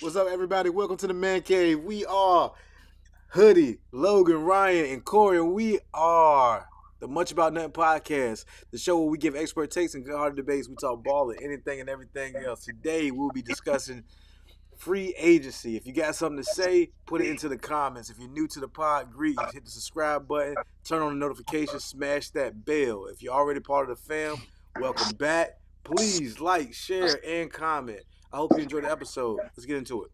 What's up, everybody? Welcome to the Man Cave. We are Hoodie, Logan, Ryan, and Corey, and we are the Much About Nothing podcast, the show where we give expert takes and good-hearted debates. We talk ball and anything and everything else. Today, we'll be discussing free agency. If you got something to say, put it into the comments. If you're new to the pod, greetings. Hit the subscribe button, turn on the notifications, smash that bell. If you're already part of the fam, welcome back. Please like, share, and comment. I hope you enjoyed the episode. Let's get into it.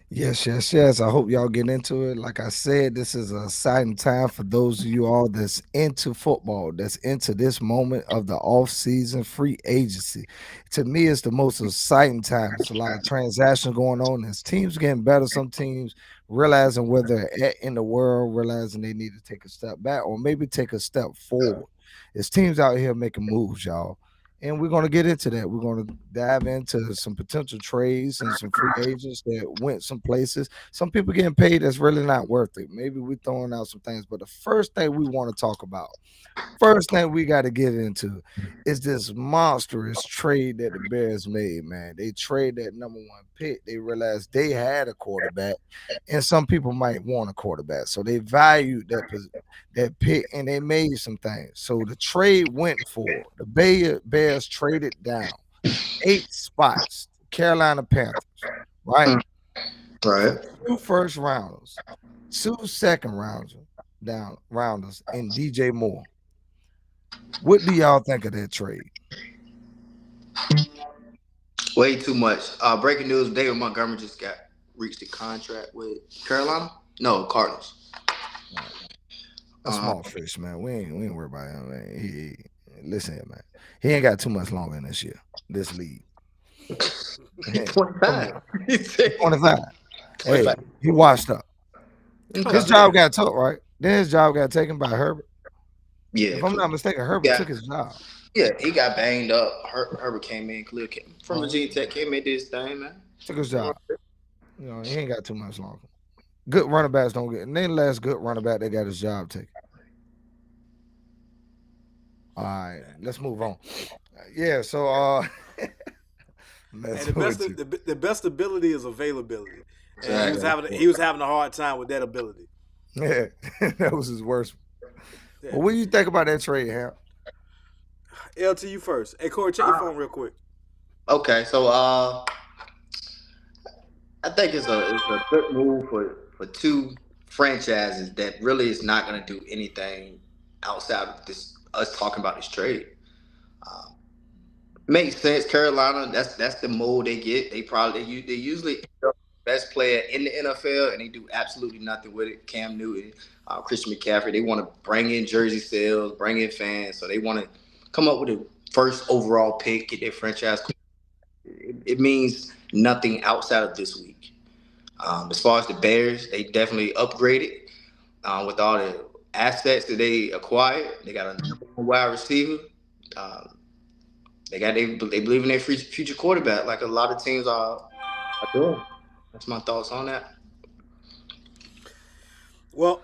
Yes, yes, yes. I hope y'all get into it. Like I said, this is an exciting time for those of you all that's into football, that's into this moment of the off-season free agency. To me, it's the most exciting time. There's a lot of transactions going on. There's teams getting better. Some teams realizing where they're at in the world, realizing they need to take a step back or maybe take a step forward. There's teams out here making moves, y'all. And we're going to get into that. We're going to dive into some potential trades and some free agents that went some places. Some people getting paid that's really not worth it. Maybe we're throwing out some things. But the first thing we want to talk about, first thing we got to get into is this monstrous trade that the Bears made, man. They trade that number one pick. They realized they had a quarterback, and some people might want a quarterback. So they valued that pick and they made some things. So the trade went for the Bears traded down 8 spots, Carolina Panthers, right? For Right. two first rounders, two second rounders, and DJ Moore. What do y'all think of that trade? Way too much. Breaking news: David Montgomery just got reached a contract with Carolina. No, Cardinals. Right. A Um, small fish, man. We ain't worried about him, man. Listen here, man. He ain't got too much longer in this year, this league. he's Come on. 25. He's 25. Hey, 25. he washed up. His Okay. job got took, right? Then his job got taken by Herbert. Yeah, If I'm not mistaken, Herbert yeah, took his job. yeah. He got banged up. Herbert came in, clear came from Uh-huh. Virginia Tech, came in, did his thing, man. Took his job. He ain't got too much longer. Good running backs don't get. And then last good running back that got his job taken. All right, let's move on. Yeah, so And mess the best with you. the best ability is availability, and he was Exactly. having a hard time with that ability. Yeah, that was his worst. Yeah. Well, what do you think about that trade, Ham? L to you first. Hey Corey, check your phone real quick. Okay, so I think it's a good move for two franchises that really is not going to do anything outside of this us talking about this trade. Um, Makes sense. Carolina, that's the mold they get. They usually end up best player in the NFL, and they do absolutely nothing with it. Cam Newton, Christian McCaffrey, they want to bring in jersey sales, bring in fans, so they want to come up with a first overall pick, get their franchise. It means nothing outside of this week. As far as the Bears, they definitely upgraded with all the assets that they acquired. They got a number one wide receiver. Um, they believe in their future quarterback, like a lot of teams are doing. That's my thoughts on that. Well,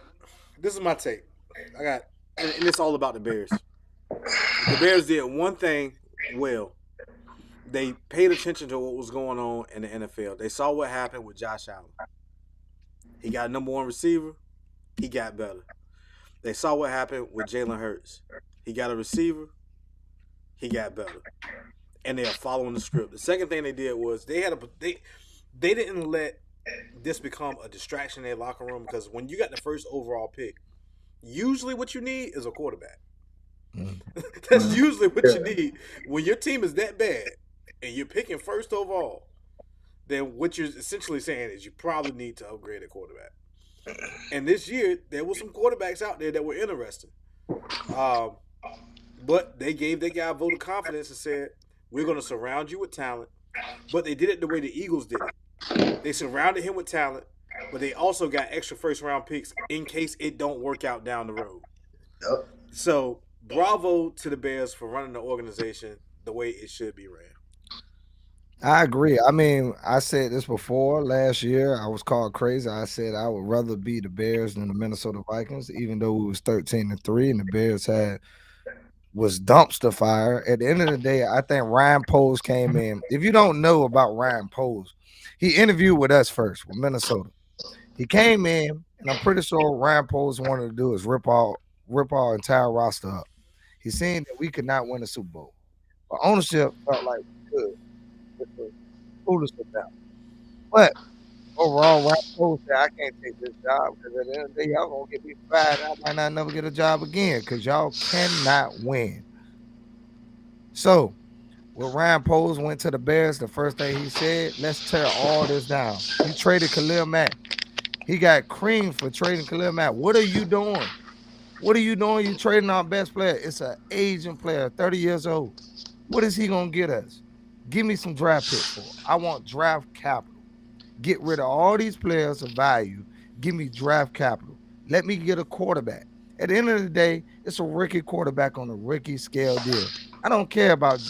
this is my take. I got, and it's all about the Bears. The Bears did one thing well. They paid attention to what was going on in the NFL. They saw what happened with Josh Allen. He got number one receiver. He got better. They saw what happened with Jalen Hurts. He got a receiver. He got better. And they are following the script. The second thing they did was they didn't let this become a distraction in their locker room, because when you got the first overall pick, usually what you need is a quarterback. Mm. That's usually what you need when your team is that bad and you're picking first overall. Then what you're essentially saying is you probably need to upgrade a quarterback. And this year there were some quarterbacks out there that were interesting, but they gave that guy a vote of confidence and said, "We're going to surround you with talent. but they did it the way the Eagles did it. They surrounded him with talent, but they also got extra first round picks in case it don't work out down the road. Yep. So bravo to the Bears for running the organization the way it should be ran. I agree. I mean, I said this before last year. I was called crazy. I said I would rather be the Bears than the Minnesota Vikings, even though we was 13-3 and the Bears was dumpster fire. At the end of the day, I think Ryan Poles came in. If you don't know about Ryan Poles, he interviewed with us first with Minnesota. He came in, and I'm pretty sure Ryan Poles wanted to do is rip our entire roster up. He seen that we could not win the Super Bowl. But ownership felt like we could, which was foolish of them. But overall, Ryan Poles said, I can't take this job because at the end of the day, y'all gonna get me fired. I might not never get a job again because y'all cannot win. So when Ryan Poles went to the Bears, the first thing he said, let's tear all this down. He traded Khalil Mack. He got creamed for trading Khalil Mack. What are you doing? What are you doing? You trading our best player. It's an aging player, 30 years old. What is he going to get us? Give me some draft picks for him. I want draft capital. Get rid of all these players of value. Give me draft capital. Let me get a quarterback. At the end of the day, it's a rookie quarterback on a rookie scale deal. I don't care about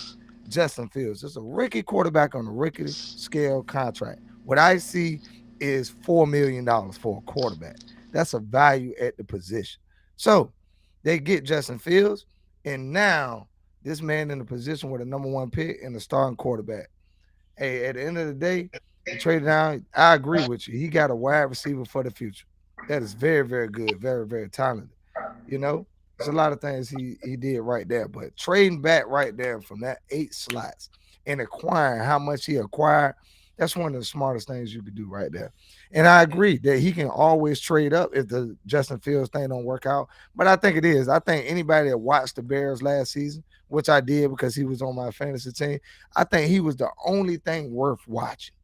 Justin Fields. It's a rookie quarterback on a rookie scale contract. What I see is $4 million for a quarterback. That's a value at the position. So they get Justin Fields, and now this man in the position with a number one pick and a starting quarterback. Hey, at the end of the day, he traded down. I agree with you. He got a wide receiver for the future. That is very, very good, very, very talented. You know, there's a lot of things he did right there. But trading back right there from that 8 slots and acquiring how much he acquired, that's one of the smartest things you could do right there. And I agree that he can always trade up if the Justin Fields thing don't work out. But I think it is. I think anybody that watched the Bears last season, which I did because he was on my fantasy team, I think he was the only thing worth watching.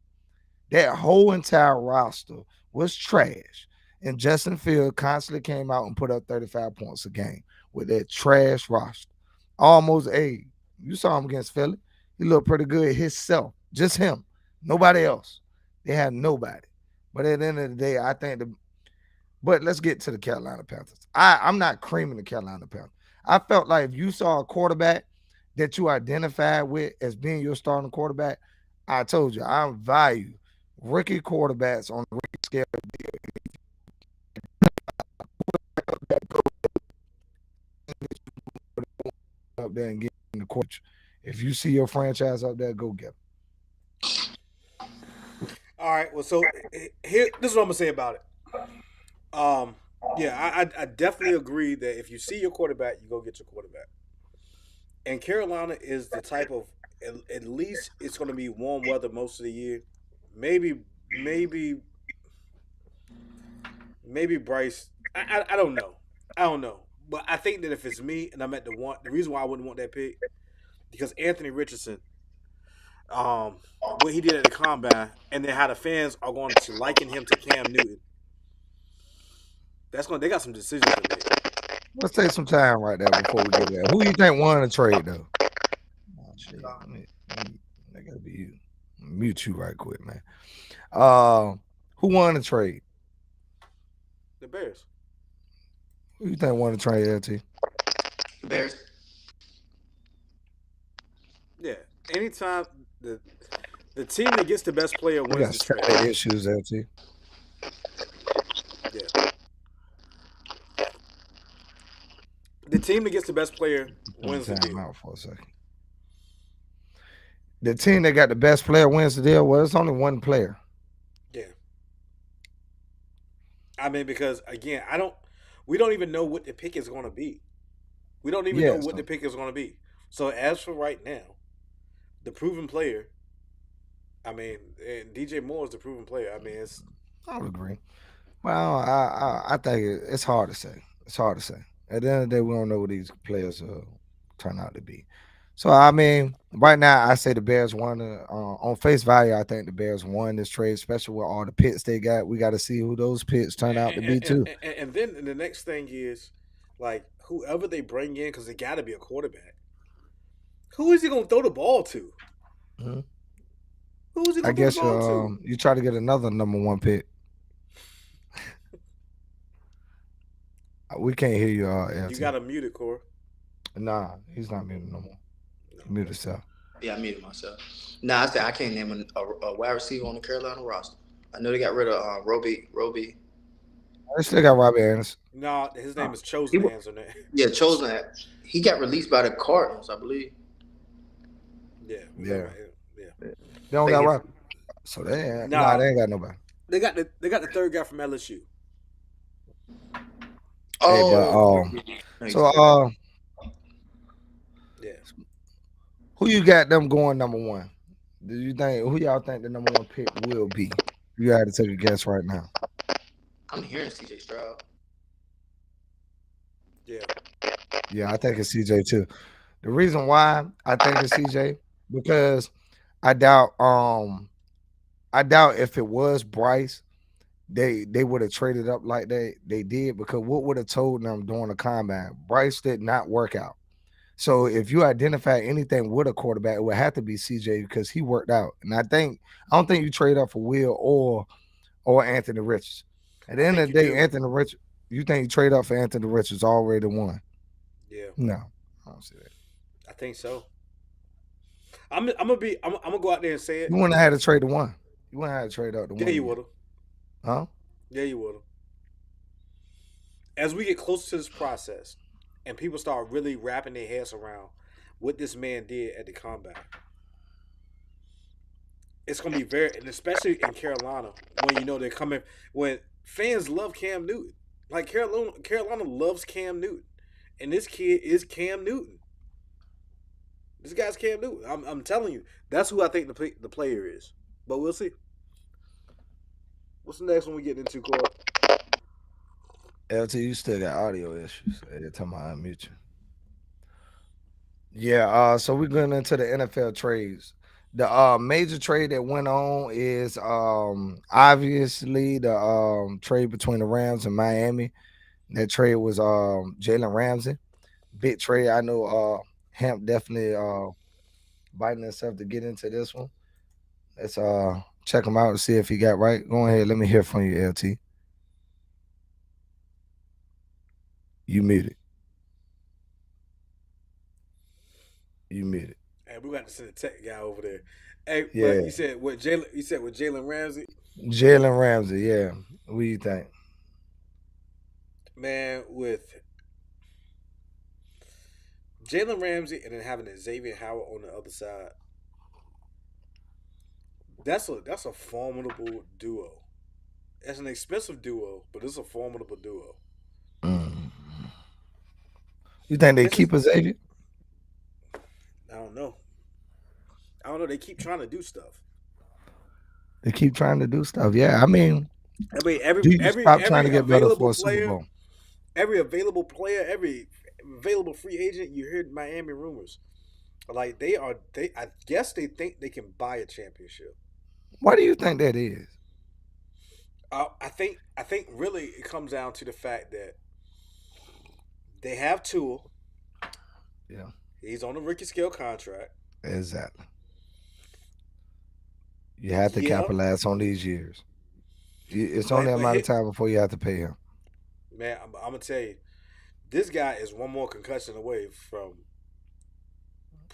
That whole entire roster was trash. And Justin Fields constantly came out and put up 35 points a game with that trash roster. Almost you saw him against Philly. He looked pretty good himself. Just him. Nobody else. They had nobody. But at the end of the day, I think but let's get to the Carolina Panthers. I'm not creaming the Carolina Panthers. I felt like if you saw a quarterback that you identified with as being your starting quarterback, I told you I value rookie quarterbacks on the rookie scale up there and get in the coach. If you see your franchise up there, go get them. All right. Well, so here, this is what I'm gonna say about it. Yeah, I definitely agree that if you see your quarterback, you go get your quarterback. And Carolina is the type of at least it's going to be warm weather most of the year. Maybe, maybe, maybe Bryce. I don't know. I don't know. But I think that if it's me and I'm at the reason why I wouldn't want that pick because Anthony Richardson, what he did at the combine, and then how the fans are going to liken him to Cam Newton. They got some decisions to make. Let's take some time right there before we get there. Who you think won the trade though? Oh shit. That gotta be you. Mute you right quick, man. Who won the trade? The Bears. Who you think won the trade, LT? Bears. Yeah. Anytime the team that gets the best player We wins got the trade. issues, LT. Yeah. The team that gets the best player wins the deal. Out for a second. The team that got the best player wins the deal. Well, it's only one player. Yeah. I mean, because again, we don't even know what the pick is going to be. We don't even know what the pick is going to be. So as for right now, the proven player, I mean, and DJ Moore is the proven player. I mean, I would agree. Well, I think it's hard to say. It's hard to say. At the end of the day, we don't know what these players turn out to be. So I mean, right now I say the Bears won. On face value, I think the Bears won this trade, especially with all the picks they got. We got to see who those picks turn out to be too. And then the next thing is like whoever they bring in, because they got to be a quarterback. Who is he going to throw the ball to? Mm-hmm. Who's he I gonna throw the guess ball to? you try to get another number one pick. We can't hear you, You LT. got to mute it, Core. Nah, he's not muted no more. No, He muted okay. himself. Yeah, I muted myself. Nah, I said I can't name a wide receiver on the Carolina roster. I know they got rid of Roby. They still got Robbie Anderson. No, his Uh, name is he Chosen wa- Hands on that. yeah, chosen. He got released by the Cardinals, I believe. Yeah, we talking Yeah, about it. Yeah. they don't got Think Robbie. So Nah, they ain't got nobody. they got the third guy from LSU. Hey, but oh, no, so Yeah. who you got them going number one? Do you think who y'all think the number one pick will be? You got to take a guess right now. I'm hearing CJ Stroud. Yeah. Yeah, I think it's CJ too. The reason why I think it's CJ because I doubt I doubt if it was Bryce, they would have traded up like they did because what would have told them during the combine? Bryce did not work out. So if you identify anything with a quarterback, it would have to be CJ because he worked out. And I don't think you trade up for Will or Anthony Richards. At I the end think of you the day, do. Anthony Richards, you think you trade up for Anthony Richards already won? Yeah. No, I don't see that. I think so. I'm gonna go out there and say You it. wouldn't have had to trade the one. You wouldn't have had to trade up the Yeah, one you yet. would have. Huh? Yeah, you would have. As we get closer to this process, and people start really wrapping their heads around what this man did at the combine, it's gonna be very, and especially in Carolina, when you know they're coming, when fans love Cam Newton, like Carolina loves Cam Newton, and this kid is Cam Newton. This guy's Cam Newton. I'm telling you, that's who I think the player is. But we'll see. What's the next one we get into, Corey? LT, you still got audio issues every time I unmute you. Yeah, so we're going into the NFL trades. The major trade that went on is obviously the trade between the Rams and Miami. That trade was Jalen Ramsey. Big trade. I know Hamp definitely biting himself to get into this one. Let's check him out and see if he got right. Go ahead, let me hear from you, LT. You muted. You muted. Hey, we got to send a tech guy over there. Hey, but Yeah. you said what Jalen? You said with Jalen Ramsey, Jalen Ramsey, yeah. What do you think? man, with Jalen Ramsey and then having Xavier Howard on the other side. That's a formidable duo. It's an expensive duo, but it's a formidable duo. Mm. You think they It's just keep Xavier? I don't know. I don't know. They keep trying to do stuff. They keep trying to do stuff. Yeah, I mean, I mean, every do you every stop trying every to get better available for a Super player, Bowl? every available free agent, you hear Miami rumors. Like they I guess they think they can buy a championship. Why do you think that is? I think really it comes down to the fact that they have Tua. Yeah, He's on a rookie scale contract. exactly. You have to Yeah, capitalize on these years. It's only a but matter of hit time before you have to pay him. man, I'm gonna tell you, this guy is one more concussion away from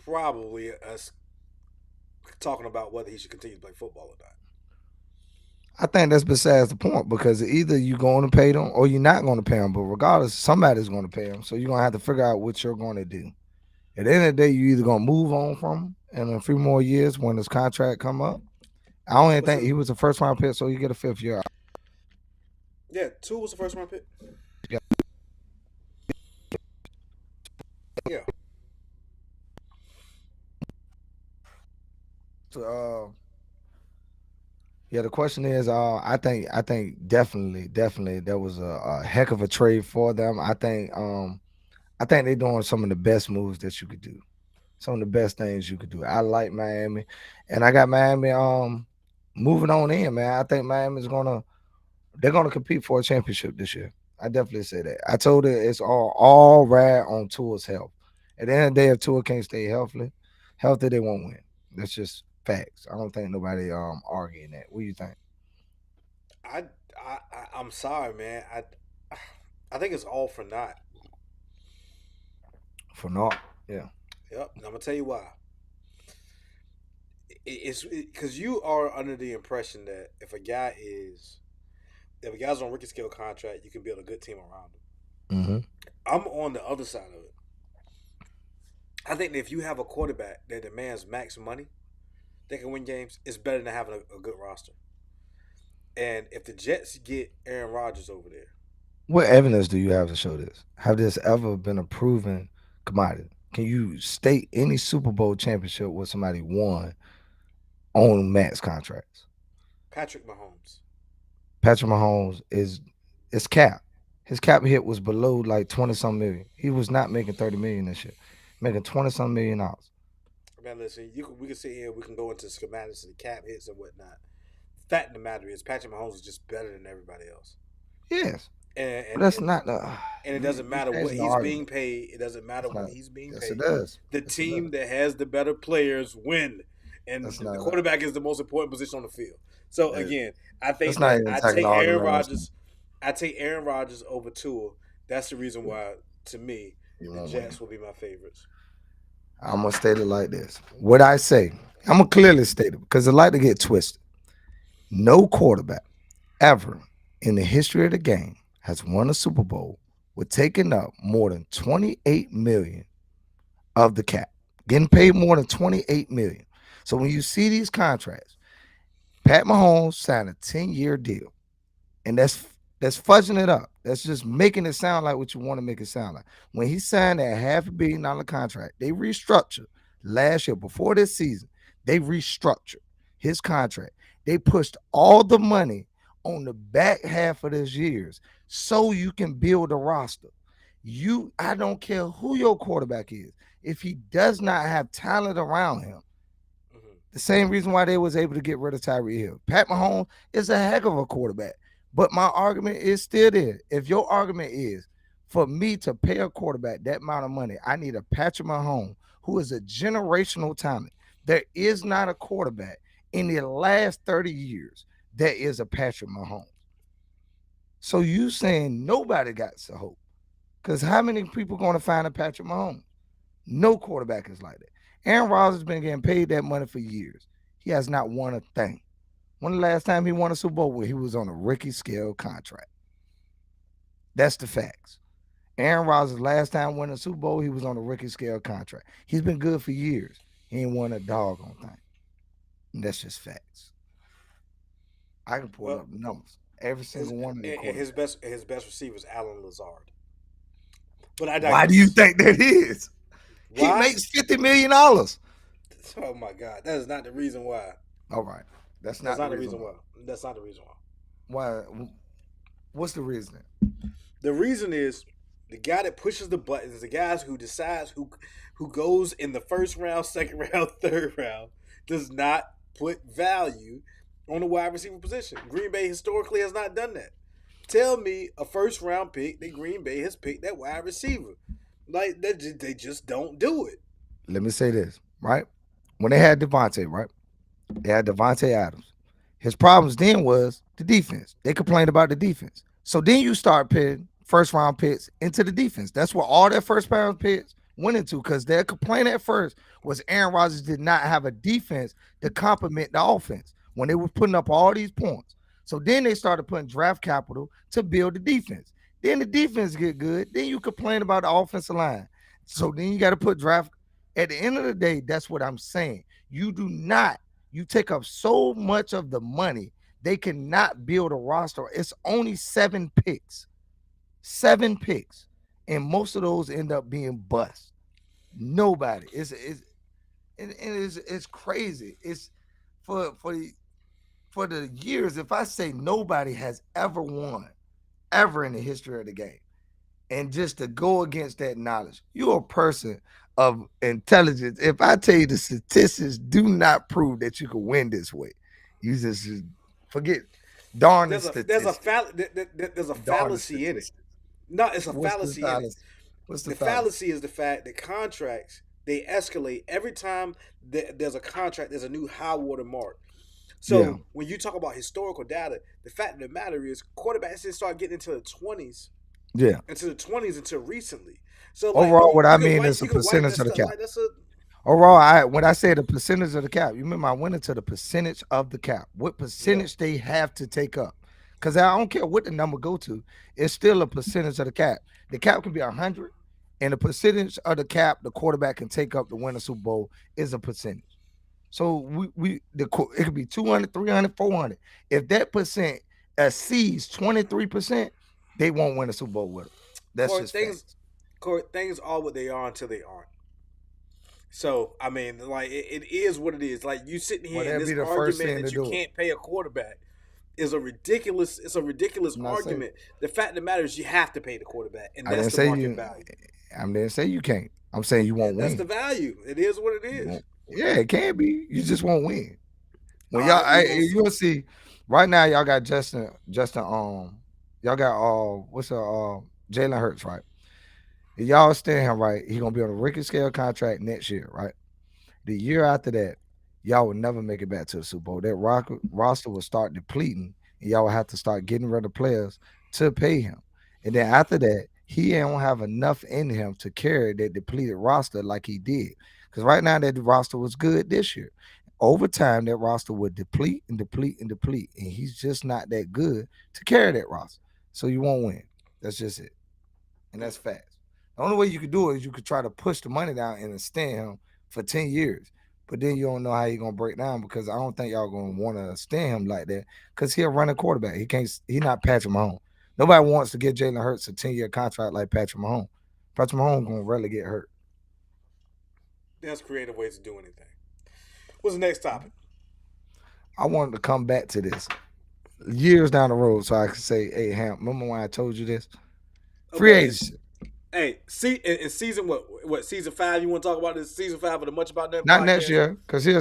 probably us talking about whether he should continue to play football or not. I think that's besides the point because either you're going to pay them or you're not going to pay them. But regardless, somebody's going to pay them. So you're going to have to figure out what you're going to do. At the end of the day, you either going to move on from him in a few more years when his contract come up. I don't even What's think his? he was a first round pick, so you get a fifth year. Yeah, Tua was the first round pick. Yeah, So, yeah, the question is, I think definitely that was a heck of a trade for them. I think they're doing some of the best moves that you could do, some of the best things you could do. I like Miami, and I got Miami moving on in, man. I think Miami's gonna they're gonna compete for a championship this year. I definitely say that. I told her it's all right on Tua's health. At the end of the day, if Tua can't stay healthy, they won't win. That's just Facts. I don't think nobody arguing that. What do you think? I, I'm sorry, man. I think it's all for naught. For naught. Yeah. Yep. And I'm gonna tell you why. It's because you are under the impression that if a guy's on rookie scale contract, you can build a good team around him. Mm-hmm. I'm on the other side of it. I think that if you have a quarterback that demands max money, they can win games. It's better than having a good roster. And if the Jets get Aaron Rodgers over there, What evidence do you have to show this? Have this ever been a proven commodity? Can you state any Super Bowl championship where somebody won on max contracts? Patrick Mahomes. Patrick Mahomes is cap. His cap hit was below like 20 some million. He was not making 30 million this year. Making 20 some $1 million. Man, listen, we can sit here, we can go into schematics and cap hits and whatnot. Fact of the matter is, Patrick Mahomes is just better than everybody else. Yes. And But that's not the and it doesn't matter what changing the he's being argument. paid. It doesn't matter That's when not he's being yes it paid. does. The Yes it team does. that has the better players win, and That's the not quarterback is the most important position on the field. So that, again, I that's think not that even I taking the take Aaron argument on Rodgers. I take Aaron Rodgers over Tua. That's the reason why, to me, you the won't Jets win. will be my favorites. I'm gonna state it like this. What I say, I'm gonna clearly state it because I like to get twisted. No quarterback ever in the history of the game has won a Super Bowl with taking up more than 28 million of the cap, getting paid more than 28 million. So when you see these contracts, Pat Mahomes signed a 10-year deal, and that's fudging it up. That's just making it sound like what you want to make it sound like. When he signed that $500 million contract, they restructured last year before this season. They restructured his contract. They pushed all the money on the back half of this year's so you can build a roster. I don't care who your quarterback is. If he does not have talent around him, Hmm. the same reason why they was able to get rid of Tyree Hill. Pat Mahomes is a heck of a quarterback. But my argument is still there. If your argument is for me to pay a quarterback that amount of money, I need a Patrick Mahomes who is a generational talent. There is not a quarterback in the last 30 years that is a Patrick Mahomes. So you saying nobody got to hope. Because how many people going to find a Patrick Mahomes? No quarterback is like that. Aaron Rodgers has been getting paid that money for years. He has not won a thing. When the last time he won a Super Bowl? Where he was on a rookie scale contract. That's the facts. Aaron Rodgers last time winning a Super Bowl, he was on a rookie scale contract. He's been good for years. He ain't won a doggone thing. And that's just facts. I can pull Well, up numbers. Every his single one of the quarterbacks. his best receiver is Alan Lazard. But I Why do you digress. think that is? He Why? makes $50 million. Oh my God, that is not the reason why. All right. That's That's not the not the reason reason why. why. That's not the reason why. Why? What's the reasoning? The reason is the guy that pushes the buttons, the guys who decides who goes in the first round, second round, third round, does not put value on the wide receiver position. Green Bay historically has not done that. Tell me a first round pick that Green Bay has picked that wide receiver. Like they just don't do it. Let me say this, right? When they had Devontae, right? They had Devontae Adams. His problems then was the defense. They complained about the defense. So then you start putting first round picks into the defense. That's where all their first round picks went into because their complaint at first was Aaron Rodgers did not have a defense to complement the offense when they were putting up all these points. So then they started putting draft capital to build the defense. Then the defense get good. Then you complain about the offensive line. So then you got to put draft. At the end of the day, that's what I'm saying. You do not you take up so much of the money, they cannot build a roster. It's only 7 picks, 7 picks, and most of those end up being bust. Nobody. It's crazy. It's for for the for the years. If I say nobody has ever won ever in the history of the game, and just to go against that knowledge, you're a person of intelligence. If I tell you the statistics do not prove that you can win this way, you just forget. Darn the statistics. There's a Darn the fallacy in it. statistics. No, it's a What's the fallacy in it. fallacy? What's the The fallacy? fallacy is the fact that contracts They escalate every time there's a contract. There's a new high water mark. Yeah, So when you talk about historical data, the fact of the matter is quarterbacks didn't start getting into the 20s, yeah. until recently. So like Overall, what I you can mean wipe is a you can wipe percentage that of the stuff cap. like that's a Overall, when I say the percentage of the cap, you remember I went into the percentage of the cap. What yeah. percentage they have to take up? Because I don't care what the number go to, it's still a percentage of the cap. The cap can be 100, and the percentage of the cap the quarterback can take up to win a Super Bowl is a percentage. So it could be 200, 300, 400. If that percent exceeds 23%, they won't win a Super Bowl with them. That's Corey, just facts. things are what they are until they aren't. So I mean, like it is what it is. Like you sitting Well, here in that'd this be the first argument thing to that you do it. can't pay a quarterback is a ridiculous. It's a ridiculous I'm not saying argument. The fact of the matter is you have to pay the quarterback, and I that's didn't the say market you. value. I didn't say you can't. I'm saying you won't That's the win. value. It is what it You is. won't. Yeah, it can be. You just won't win. When All y'all, right, we're gonna. you'll see. Right now, y'all got Justin. Y'all got what's Jalen Hurts, right? If y'all stand him right, he gonna be on a rookie scale contract next year, right? The year after that, y'all will never make it back to the Super Bowl. That roster will start depleting, and y'all will have to start getting rid of players to pay him. And then after that, he don't have enough in him to carry that depleted roster like he did. Because right now that roster was good this year. Over time, that roster would deplete and deplete and deplete, and he's just not that good to carry that roster. So you won't win. That's just it, and that's facts. The only way you could do it is you could try to push the money down and extend him for 10 years. But then you don't know how you're gonna break down because I don't think y'all gonna want to extend him like that because he'll run a quarterback. He not Patrick Mahomes. Nobody wants to get Jalen Hurts a 10-year contract like Patrick Mahomes. Patrick Mahomes gonna rarely get hurt. There's creative ways to do anything. What's the next topic? I wanted to come back to this years down the road so I could say, hey Ham, remember when I told you this? Free Okay. agency. Hey, see, in season what season 5? You want to talk about this season 5 of the Much About Nothing Not next podcast? year, because he'll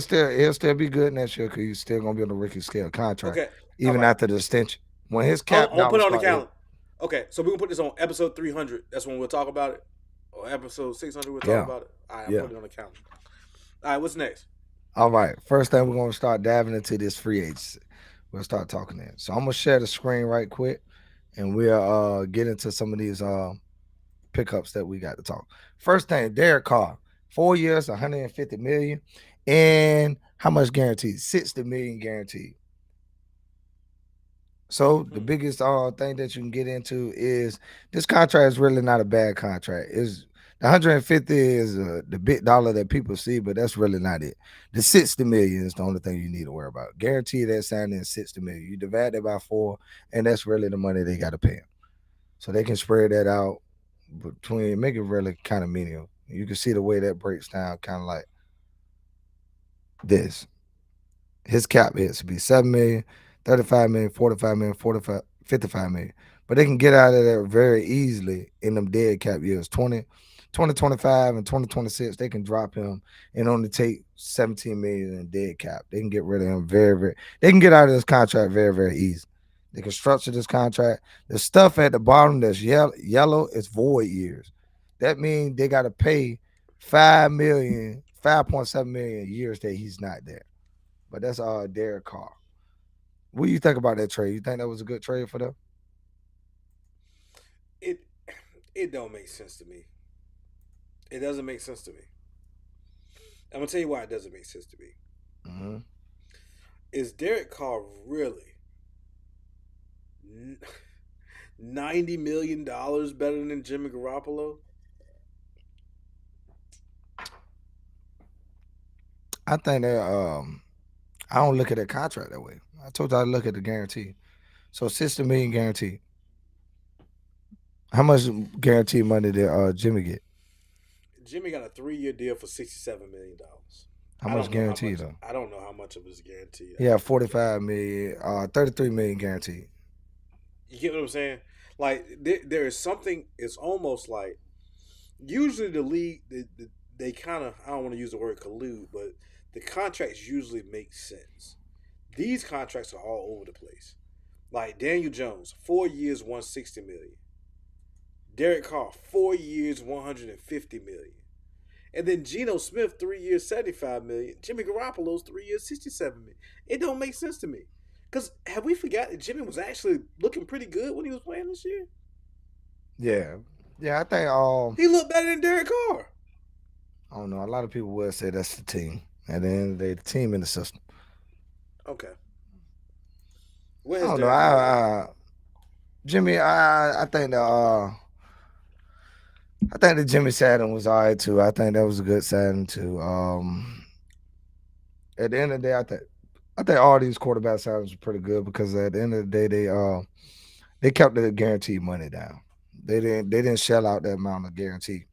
still be good next year because he's still gonna be on the rookie scale contract, Okay, all even right. after the extension. When his I'm cap gonna put dollars it on the start calendar. Okay, so we're gonna put this on episode 300. That's when we'll talk about it. Or episode 600, we'll talk yeah, about it. All right, I'll yeah. put it on the calendar. All right, what's next? All right. First thing we're gonna start diving into this free agency. We'll start talking there. So I'm gonna share the screen right quick and we'll get into some of these pickups that we got to talk. First thing, Derek Carr, 4 years, 150 million, and how much guaranteed? 60 million guaranteed. So the biggest thing that you can get into is this contract is really not a bad contract. Is the 150 is the big dollar that people see, but that's really not it. The 60 million is the only thing you need to worry about. Guaranteed that signing is 60 million. You divide that by 4, and that's really the money they got to pay him. So they can spread that out between, make it really kind of meaningful. You can see the way that breaks down, kind of like this. His cap hits to be 7 million, 35 million, 45 million, 45, 55 million. But they can get out of there very easily in them dead cap years. 2025 and 2026, they can drop him and only take 17 million in dead cap. They can get rid of him they can get out of this contract very, very easy. They can structure this contract. The stuff at the bottom that's yellow is void years. That means they got to pay 5.7 million years that he's not there. But that's Derek Carr. What do you think about that trade? You think that was a good trade for them? It don't make sense to me. It doesn't make sense to me. I'm gonna tell you why it doesn't make sense to me. Mm-hmm. Is Derek Carr really $90 million better than Jimmy Garoppolo? I think that I don't look at that contract that way. I told you I look at the guarantee. So 60 million guarantee. How much guaranteed money did Jimmy get? Jimmy got a 3-year deal for $67 million. How much guaranteed though? I don't know how much of it is guaranteed. Yeah, 45 million, 33 million guaranteed. You get what I'm saying? Like there is something. It's almost like usually the league they kind of, I don't want to use the word collude, but the contracts usually make sense. These contracts are all over the place. Like Daniel Jones, 4 years, 160 million. Derek Carr, 4 years, 150 million. And then Geno Smith, 3 years, $75 million. Jimmy Garoppolo's 3 years, $67 million. It don't make sense to me. Because have we forgot that Jimmy was actually looking pretty good when he was playing this year? Yeah. Yeah, I think He looked better than Derek Carr. I don't know. A lot of people will say that's the team. At the end of the day, the team in the system. Okay. I don't know. Jimmy, I think that Jimmy Saturn was all right too. I think that was a good Saturn too. At the end of the day, I think all these quarterback Saturns were pretty good because at the end of the day, they kept the guaranteed money down. They didn't shell out that amount of guarantee.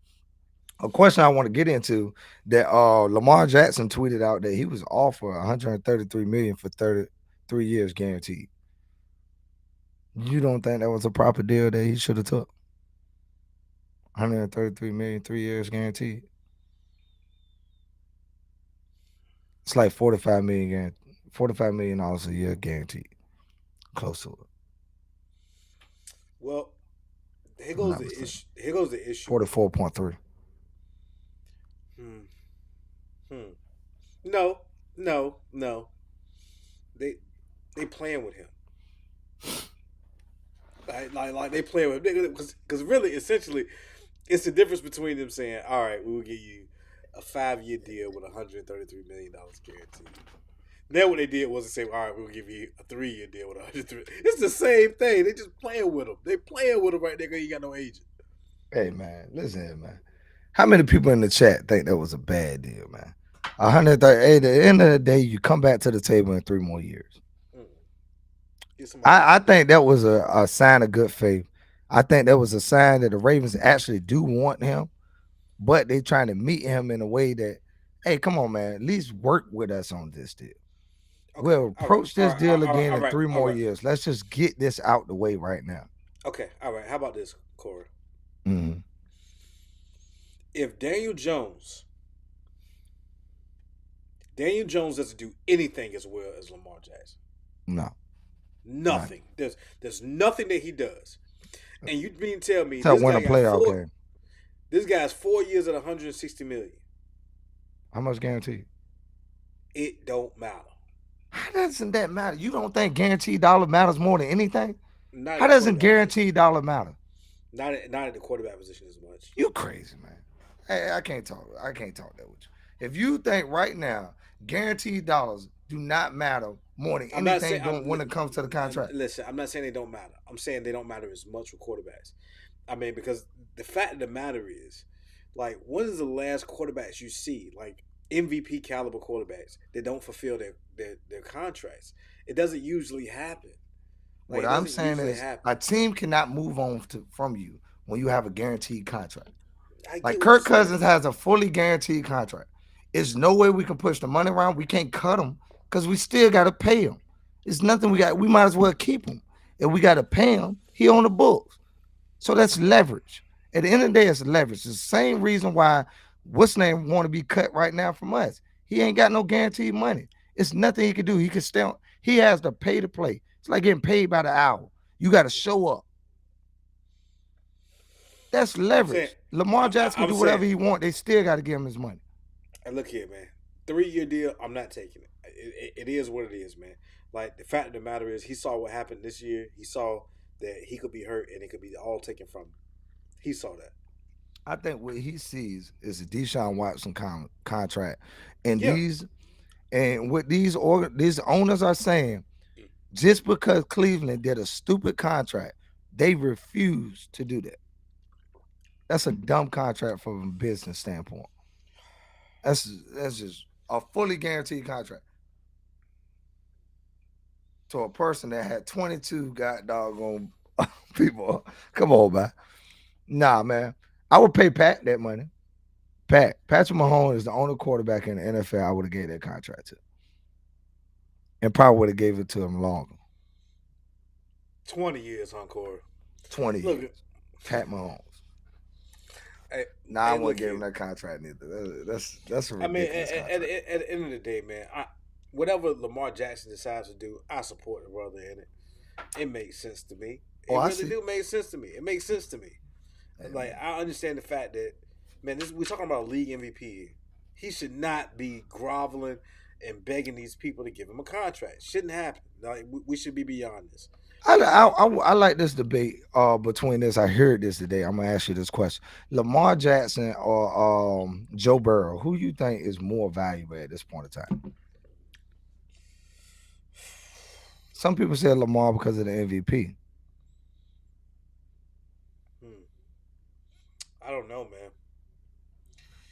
A question I want to get into that Lamar Jackson tweeted out that he was offered 133 million for 33 years guaranteed. You don't think that was a proper deal that he should have took? 133 million, 3 years guaranteed. It's like 45 million $45 million a year guaranteed. Close to it. Well, here goes the issue. Here goes the issue. 44.3. No. They playing with him. Like they playing with him because really, essentially, it's the difference between them saying, "All right, we will give you a 5-year deal with $133 million guaranteed." Then what they did was to say, "All right, we'll give you a 3-year deal with 103." It's the same thing. They just playing with him. They playing with him right there because you got no agent. Hey man, listen here, man. How many people in the chat think that was a bad deal, man? 130. At the end of the day, you come back to the table in 3 more years. I think that was a sign of good faith. I think that was a sign that the Ravens actually do want him, but they trying to meet him in a way that, hey, come on, man, at least work with us on this deal. Okay. We'll approach this deal again in 3 more years. Let's just get this out the way right now. Okay, all right. How about this, Corey? Mm-hmm. If Daniel Jones doesn't do anything as well as Lamar Jackson. No. Nothing. Right. There's nothing that he does. And you mean to tell me this guy's 4 years at $160 million. How much guaranteed? It don't matter. How doesn't that matter? You don't think guaranteed dollar matters more than anything? How doesn't guaranteed dollar matter? Not at the quarterback position as much. You crazy, man. Hey, I can't talk that with you. If you think right now guaranteed dollars do not matter more than anything when it comes to the contract. Listen, I'm not saying they don't matter. I'm saying they don't matter as much for quarterbacks. I mean, because the fact of the matter is, like, when is the last quarterbacks you see, like MVP caliber quarterbacks, that don't fulfill their contracts? It doesn't usually happen. Like, what I'm saying is a team cannot move on from you when you have a guaranteed contract. Like Kirk Cousins has a fully guaranteed contract. There's no way we can push the money around. We can't cut him because we still got to pay him. It's nothing we got. We might as well keep him. If we got to pay him, he on the books. So that's leverage. At the end of the day, it's leverage. It's the same reason why what's name want to be cut right now from us. He ain't got no guaranteed money. It's nothing he can do. He can stay on. He has to pay to play. It's like getting paid by the hour. You got to show up. That's leverage. Lamar Jackson can do whatever he want. They still got to give him his money. And look here, man. 3-year deal, I'm not taking it. It is what it is, man. Like, the fact of the matter is, he saw what happened this year. He saw that he could be hurt and it could be all taken from him. He saw that. I think what he sees is a Deshaun Watson contract, and what these owners are saying, just because Cleveland did a stupid contract, they refuse to do that. That's a dumb contract from a business standpoint. That's just a fully guaranteed contract to a person that had 22 doggone people. Come on, man. Nah, man. I would pay Pat that money. Patrick Mahomes is the only quarterback in the NFL I would have gave that contract to. And probably would have gave it to him longer. 20 years, huh, Corey? 20 years. Pat Mahomes. I wouldn't give him that contract neither. That's a ridiculous contract. At the end of the day, man, whatever Lamar Jackson decides to do, I support the brother in it. It makes sense to me. It really do make sense to me. It makes sense to me. Like, I understand the fact that Man, we're talking about a league MVP. He should not be groveling and begging these people to give him a contract. Shouldn't happen. Like, we should be beyond this. I like this debate between this. I heard this today. I'm gonna ask you this question: Lamar Jackson or Joe Burrow? Who you think is more valuable at this point in time? Some people say Lamar because of the MVP. I don't know, man.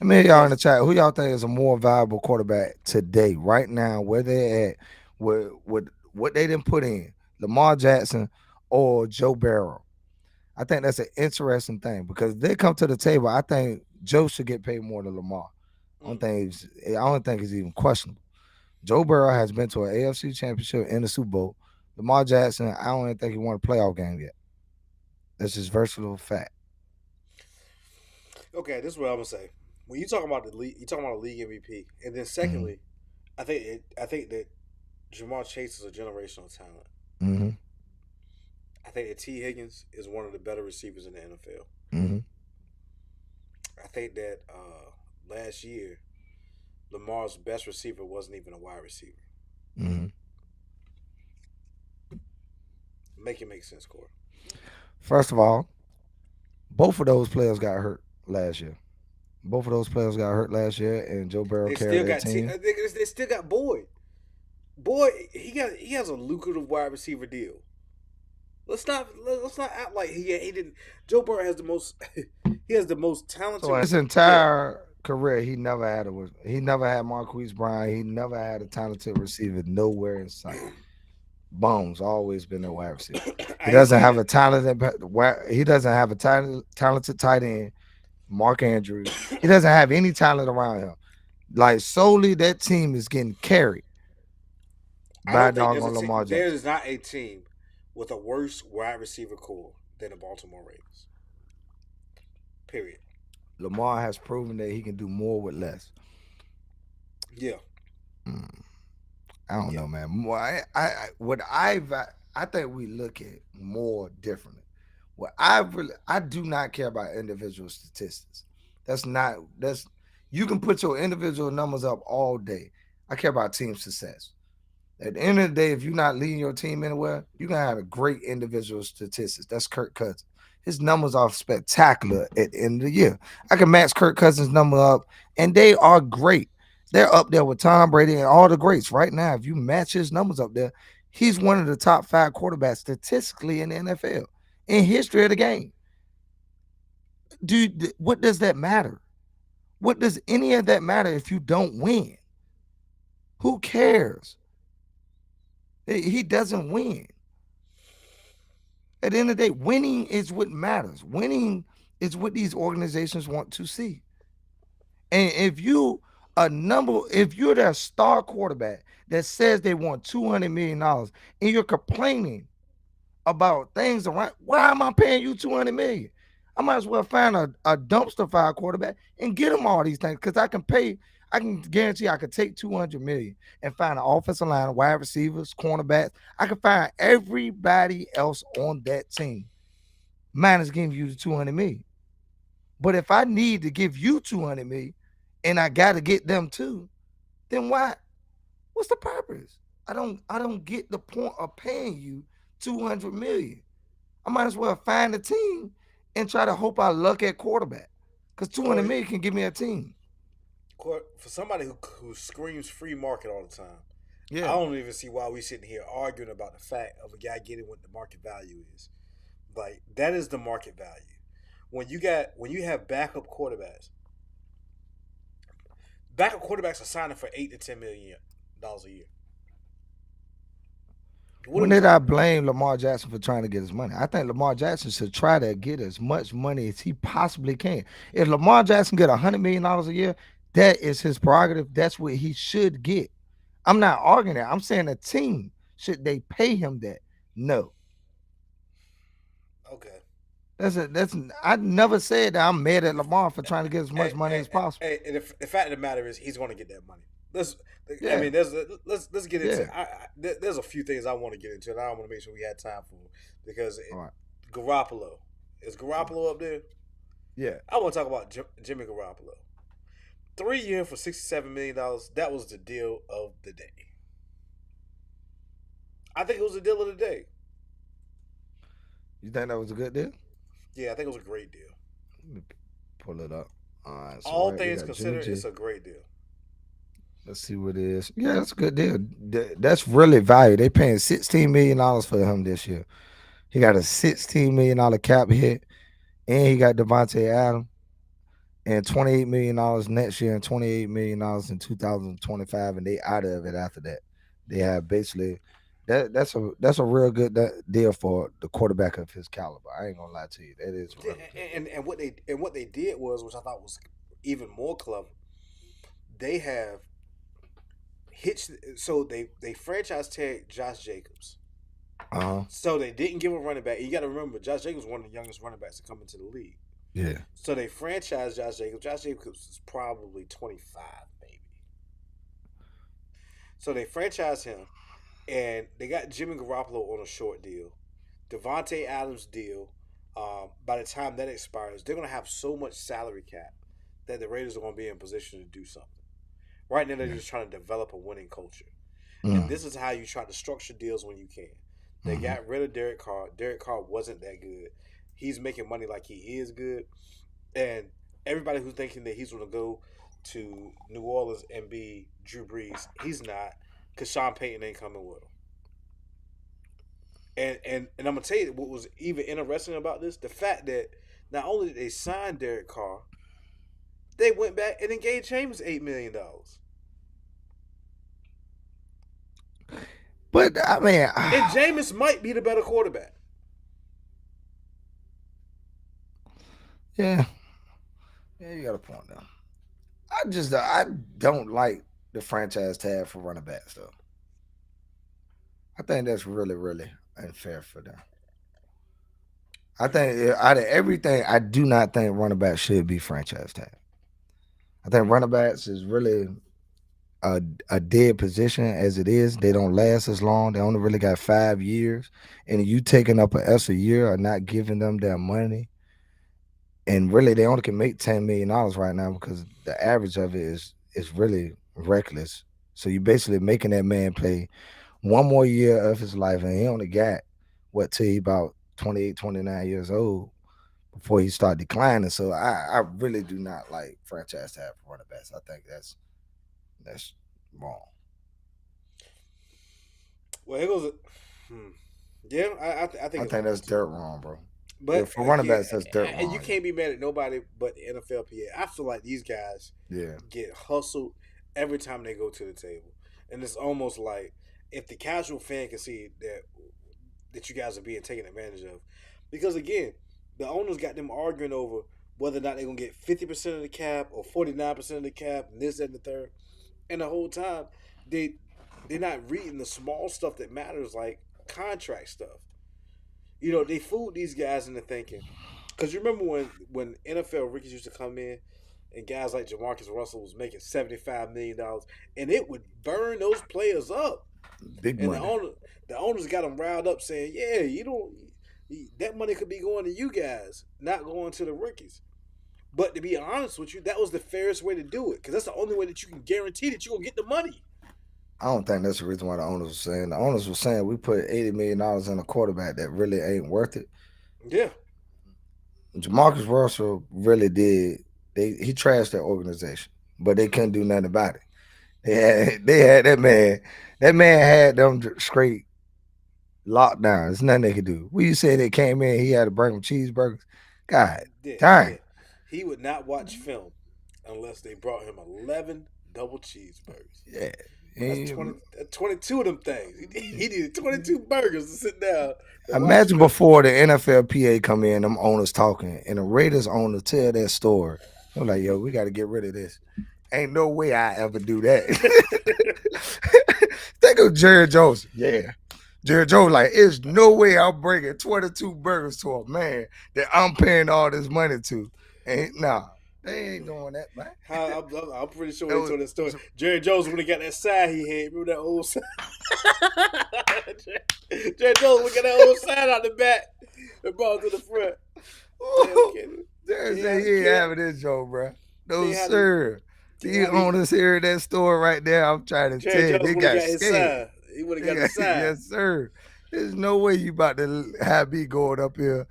I mean, y'all in the chat, who y'all think is a more valuable quarterback today, right now, where they're at, with what they didn't put in, Lamar Jackson or Joe Burrow? I think that's an interesting thing because they come to the table. I think Joe should get paid more than Lamar. I don't think it's even questionable. Joe Burrow has been to an AFC championship and a Super Bowl. Lamar Jackson, I don't even think he won a playoff game yet. That's just versatile fact. Okay, this is what I'm gonna say. When you talking about the league, you talking about a league MVP, and then secondly, I think that Jamar Chase is a generational talent. Mm-hmm. I think that T. Higgins is one of the better receivers in the NFL. Mm-hmm. I think that last year, Lamar's best receiver wasn't even a wide receiver. Mm-hmm. Make it make sense, Corey. First of all, both of those players got hurt last year. And Joe Burrow carried their team. They still got Boyd. Boyd, he has a lucrative wide receiver deal. Let's not act like he didn't. Joe Burrow has the most. He has the most talented. So his entire career, he never had Marquise Brown. He never had a talented receiver nowhere in sight. Bones always been a wide receiver. He doesn't have a talented. He doesn't have a talented tight end, Mark Andrews. He doesn't have any talent around him. Like solely, that team is getting carried by doggone Lamar Jackson. There is not a team with a worse wide receiver core than the Baltimore Ravens. Period. Lamar has proven that he can do more with less. Yeah. I don't know, man. I think we look at more differently. I do not care about individual statistics. You can put your individual numbers up all day. I care about team success. At the end of the day, if you're not leading your team anywhere, you're gonna have a great individual statistics. That's Kirk Cousins. His numbers are spectacular at the end of the year. I can match Kirk Cousins' number up, and they are great. They're up there with Tom Brady and all the greats right now. If you match his numbers up there, he's one of the top 5 quarterbacks statistically in the NFL in history of the game. Dude, what does that matter? What does any of that matter if you don't win? Who cares? He doesn't win. At the end of the day, winning is what matters. Winning is what these organizations want to see. And if you're that star quarterback that says they want $200 million and you're complaining about things around, why am I paying you $200 million? I might as well find a dumpster fire quarterback and get him all these things because I can guarantee I could take $200 million and find an offensive line, wide receivers, cornerbacks. I can find everybody else on that team. Mine is giving you the $200 million. But if I need to give you $200 million and I got to get them too, then why? What's the purpose? I don't get the point of paying you $200 million. I might as well find a team and try to hope I luck at quarterback because $200 million can give me a team. For somebody who screams free market all the time, yeah, I don't even see why we sitting here arguing about the fact of a guy getting what the market value is. Like that is the market value. When you have backup quarterbacks are signing for $8 to $10 million a year. When did I blame Lamar Jackson for trying to get his money? I think Lamar Jackson should try to get as much money as he possibly can. If Lamar Jackson get $100 million a year, that is his prerogative. That's what he should get. I'm not arguing that. I'm saying a team, should they pay him that? No. Okay. I never said that I'm mad at Lamar for trying to get as much money as possible. And the fact of the matter is he's going to get that money. Let's get into it. There's a few things I want to get into, and I want to make sure we had time for because Garoppolo. Is Garoppolo up there? Yeah. I want to talk about Jimmy Garoppolo. 3 years for $67 million. That was the deal of the day. I think it was the deal of the day. You think that was a good deal? Yeah, I think it was a great deal. Let me pull it up. All right, so All right, we things got Jimmy considered, G. it's a great deal. Let's see what it is. Yeah, that's a good deal. That's really value. They paying $16 million for him this year. He got a $16 million cap hit, and he got Devontae Adams, and $28 million next year, and $28 million in 2025, and they out of it after that. They have basically that's a real good deal for the quarterback of his caliber. I ain't gonna lie to you. That is a Yeah, really good deal. and what they did was, which I thought was even more clever, they have hitched. So they franchise tag Josh Jacobs. Uh-huh. So they didn't give a running back. You got to remember, Josh Jacobs was one of the youngest running backs to come into the league. Yeah. So they franchised Josh Jacobs. Josh Jacobs is probably 25, maybe. So they franchised him, and they got Jimmy Garoppolo on a short deal. Devontae Adams deal. By the time that expires, they're going to have so much salary cap that the Raiders are going to be in position to do something. Right now, they're just trying to develop a winning culture. And this is how you try to structure deals when you can. They got rid of Derek Carr. Derek Carr wasn't that good. He's making money like he is good. And everybody who's thinking that he's going to go to New Orleans and be Drew Brees, he's not, because Sean Payton ain't coming with him. And I'm gonna tell you what was even interesting about this: the fact that not only did they sign Derek Carr, they went back and engaged James $8 million. But I mean, And Jameis might be the better quarterback. yeah, you got a point now. I don't like the franchise tag for running backs though. I think that's really, really unfair for them. I think out of everything, I do not think running backs should be franchise tag. I think running backs is really a dead position as it is. They don't last as long. They only really got 5 years, and you taking up an extra year or not giving them their money, and really they only can make $10 million right now because the average of it is really reckless. So you basically making that man play one more year of his life, and he only got what till he about 28, 29 years old before he start declining. So I really do not like franchise tag for running backs. I think that's wrong. Well, it goes. Yeah, I think I think that's dirt wrong, bro. But for running backs, that's dirt and wrong. you can't be mad at nobody but the NFLPA. I feel like these guys get hustled every time they go to the table, and it's almost like if the casual fan can see that you guys are being taken advantage of, because again, the owners got them arguing over whether or not they're gonna get 50% of the cap or 49% of the cap, and this and the third, and the whole time they're not reading the small stuff that matters, like contract stuff. You know, they fooled these guys into thinking. Because you remember when NFL rookies used to come in and guys like Jamarcus Russell was making $75 million, and it would burn those players up. Big and money. The owners got them riled up saying, yeah, that money could be going to you guys, not going to the rookies. But to be honest with you, that was the fairest way to do it, because that's the only way that you can guarantee that you're going to get the money. I don't think that's the reason why the owners were saying. The owners were saying we put $80 million in a quarterback that really ain't worth it. Yeah. Jamarcus Russell really did. He trashed that organization, but they couldn't do nothing about it. They had that man. That man had them straight locked down. There's nothing they could do. When you say they came in, he had to bring them cheeseburgers. God dang. He would not watch film unless they brought him 11 double cheeseburgers. Yeah. That's 22 of them things. He needed 22 burgers to sit down. Imagine before the NFLPA come in, them owners talking, and the Raiders owner tell that story. I'm like, yo, we got to get rid of this. Ain't no way I ever do that. Think of Jerry Jones. Yeah. Jerry Jones like, there's no way I'm bringing 22 burgers to a man that I'm paying all this money to. And they ain't doing that, man. I'm pretty sure he told that story. Jerry Jones, when he got that side he had, remember that old side? Jerry Jones, we got that old side out the back and brought it to the front. Jerry They said had he a ain't kid. having this joke, bro. No, They had to. sir. They The had to. owners here at that store right there, I'm trying to Jerry tell you, Jones they would have got got his scared. sign. He would have They got his got, sign. yes, sir. There's no way you about to have me going up here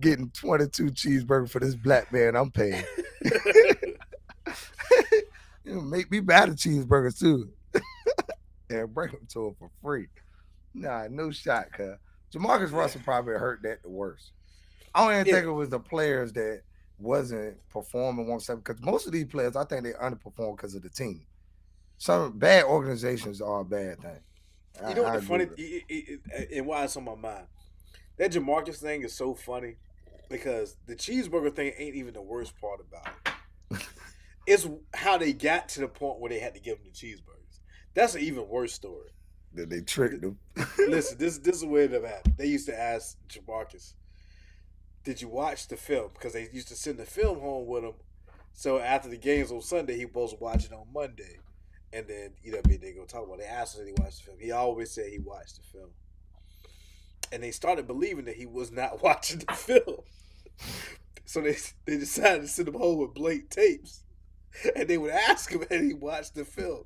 getting 22 cheeseburgers for this black man I'm paying. Make me buy the cheeseburgers too. And bring them to him for free. Nah, no shot, cuz. Jamarcus Russell probably hurt that the worst. I don't even think it was the players that wasn't performing 1-7 because most of these players, I think they underperform because of the team. Some bad organizations are a bad thing. You know what I the agree funny with it. and why it's on my mind? That Jamarcus thing is so funny because the cheeseburger thing ain't even the worst part about it. It's how they got to the point where they had to give him the cheeseburgers. That's an even worse story. That they tricked them. Listen, this is where it happened. They used to ask Jamarcus, "Did you watch the film?" Because they used to send the film home with him. So after the games on Sunday, he was supposed to watch it on Monday, and then they go talk about it. They asked him did he watch the film. He always said he watched the film, and they started believing that he was not watching the film. So they decided to send him home with blank tapes, and they would ask him had he watched the film.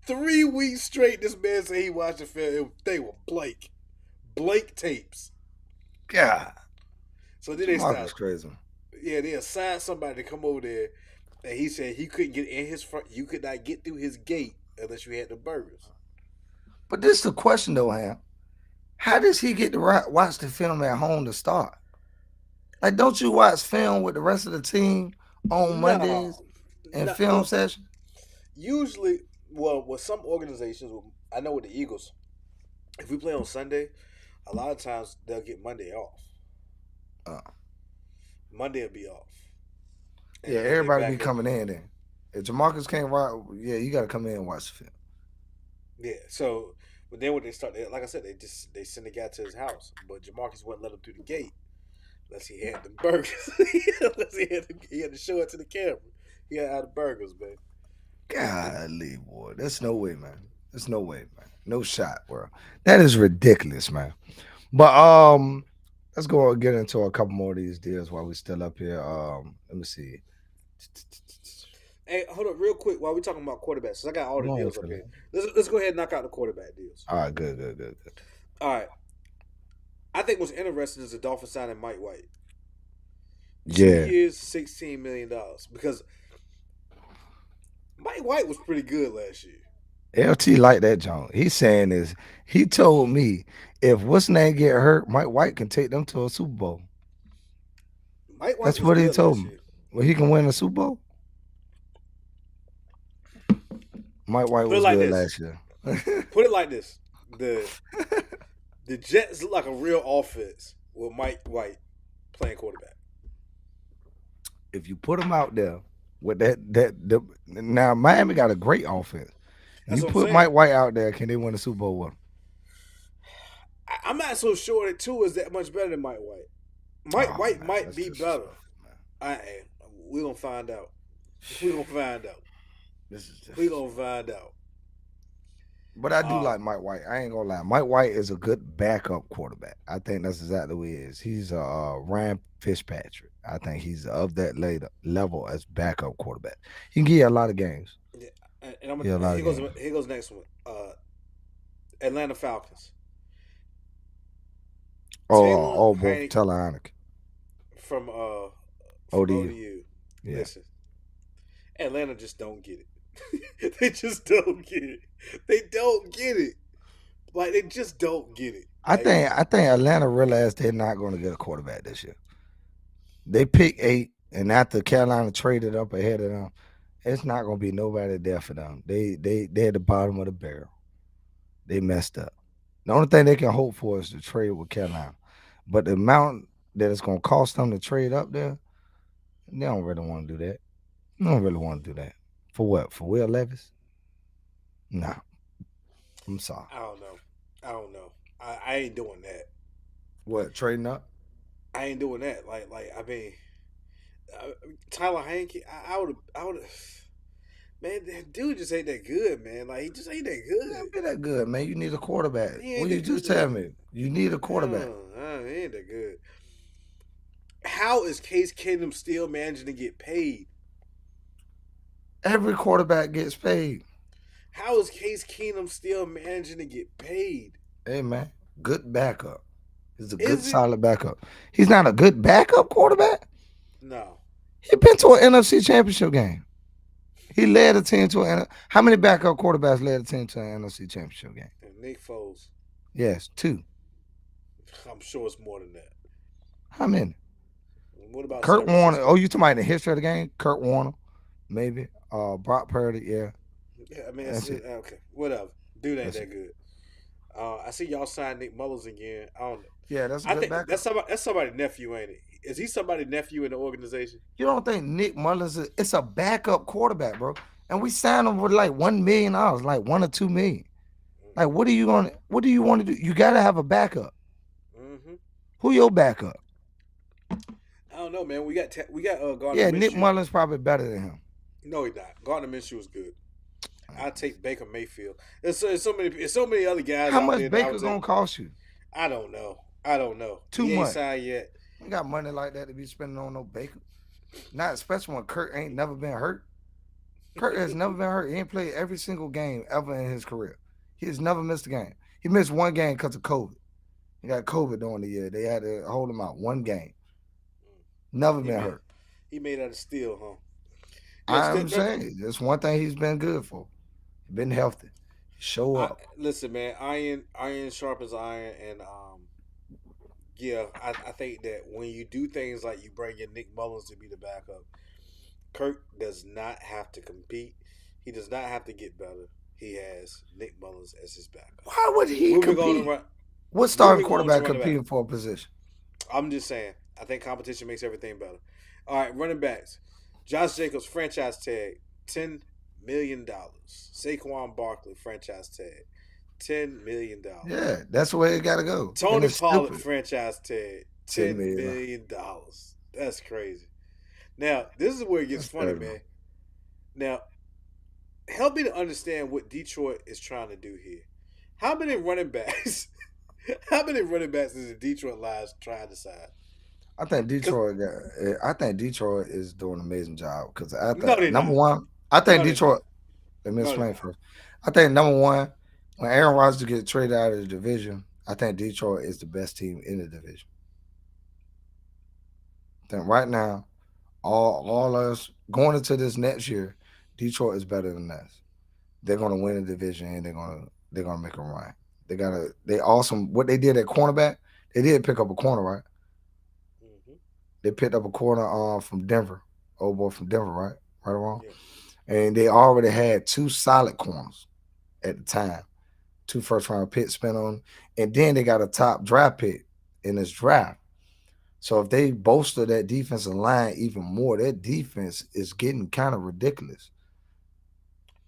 3 weeks straight, this man said he watched the film. They were blank tapes. God. So then they started. Crazy. Yeah, they assigned somebody to come over there, and he said he couldn't get in his front. You could not get through his gate unless you had the burgers. But this is the question though, Ham. How does he get to watch the film at home to start? Like, don't you watch film with the rest of the team on Mondays and film session? Usually, well, with some organizations, I know with the Eagles, if we play on Sunday, a lot of times they'll get Monday off. Monday will be off. Yeah, everybody be coming in then. If Jamarcus can't watch, yeah, you got to come in and watch the film. Yeah, so but then when they start, like I said, they send the guy to his house, but Jamarcus wouldn't let him through the gate unless he had the burgers. Unless he had to show it to the camera. He had the burgers, man. Golly, boy, there's no way, man. There's no way, man. No shot, bro. That is ridiculous, man. But let's go and get into a couple more of these deals while we're still up here. Let me see. Hey, hold up, real quick, while we're talking about quarterbacks, so I got all the deals up here. Let's go ahead and knock out the quarterback deals. All right, good. All right. I think what's interesting is the Dolphins signing Mike White. 2 years, $16 million. Because Mike White was pretty good last year. LT like that, John. He's saying is he told me if what's name get hurt, Mike White can take them to a Super Bowl. Mike White That's what he told me. Well, he can win a Super Bowl. Mike White was good last year. Put it like this: the Jets look like a real offense with Mike White playing quarterback. If you put him out there with now Miami got a great offense. You put Mike White out there, can they win a Super Bowl with him? I'm not so sure that Tua is that much better than Mike White. Mike White might be better. We're gonna find out. We're gonna find out. We're gonna find out. But I do like Mike White. I ain't gonna lie. Mike White is a good backup quarterback. I think that's exactly what he is. He's a Ryan Fitzpatrick. I think he's of that level as backup quarterback. He can give you a lot of games. Yeah, and here goes next one. Atlanta Falcons. Taylor Heinicke. From ODU. Yeah. Listen, Atlanta just don't get it. They just don't get it. They don't get it. Like, they just don't get it. I think Atlanta realized they're not going to get a quarterback this year. They picked 8, and after Carolina traded up ahead of them, it's not going to be nobody there for them. They're at the bottom of the barrel. They messed up. The only thing they can hope for is to trade with Carolina. But the amount that it's going to cost them to trade up there, they don't really want to do that. They don't really want to do that. For what? For Will Levis? No. I'm sorry. I don't know. I ain't doing that. What, trading up? I ain't doing that. Like I mean, Tyler Heinicke, I would man, that dude just ain't that good, man. Like, he just ain't that good. He ain't be that good, man. You need a quarterback. Well, you just tell me. You need a quarterback. He ain't that good. How is Case Keenum still managing to get paid? Every quarterback gets paid. How is Case Keenum still managing to get paid? Hey man, good backup. He's a good Is it? solid backup. He's not a good backup quarterback. No. He been to an NFC championship game. He led a team to how many backup quarterbacks led a team to an NFC championship game? And Nick Foles. Yes, 2. I'm sure it's more than that. How many? What about Kurt San Francisco? Warner. Oh, you talking about the history of the game? Kurt Warner, maybe. Brock Purdy, yeah. Yeah, I mean, That's it. okay, whatever. Dude ain't That's that it. good. I see y'all signed Nick Mullins again. I don't know. Yeah, that's a I good think backup. that's somebody's nephew, ain't it? Is he somebody's nephew in the organization? You don't think Nick Mullins it's a backup quarterback, bro? And we signed him with like $1 million, like $1 or $2 million. Like, what do you want to do? You gotta have a backup. Mm-hmm. Who your backup? I don't know, man. We got Gardner Yeah, Minshew. Nick Mullins probably better than him. No, he's not. Gardner Minshew is good. I take Baker Mayfield. There's so many other guys. How out much there that I Baker would gonna take. cost you? I don't know. Too He ain't much. signed yet. You got money like that to be spending on no Baker. Not especially when Kurt ain't never been hurt. Kurt has never been hurt. He ain't played every single game ever in his career. He has never missed a game. He missed one game because of COVID. He got COVID during the year. They had to hold him out one game. Never been hurt. He made out of steel, huh? I'm saying that's one thing he's been good for. He's been healthy. Show up. Listen, man, iron sharpens iron, and yeah, I think that when you do things like you bring in Nick Mullins to be the backup, Kirk does not have to compete. He does not have to get better. He has Nick Mullins as his backup. Why would he compete? What starting quarterback competing for a position? I'm just saying. I think competition makes everything better. All right, running backs. Josh Jacobs, franchise tag, $10 million. Saquon Barkley, franchise tag, $10 million. Yeah, that's the way it got to go. Tony Pollard, franchise tag, $10 million. That's crazy. Now, this is where it gets funny, man. Now, help me to understand what Detroit is trying to do here. How many running backs? How many running backs is the Detroit Lions trying to sign? I think Detroit is doing an amazing job because number one, I think Detroit. Let me explain first. I think number one, when Aaron Rodgers gets traded out of the division, I think Detroit is the best team in the division. I think right now, all us going into this next year, Detroit is better than us. They're gonna win the division and they're gonna make a run. They awesome. What they did at cornerback, they did pick up a corner, right? They picked up a corner from Denver, old boy from Denver, right? Right or wrong? Yeah. And they already had 2 solid corners at the time, 2 first-round picks spent on, and then they got a top draft pick in this draft. So if they bolster that defensive line even more, that defense is getting kind of ridiculous.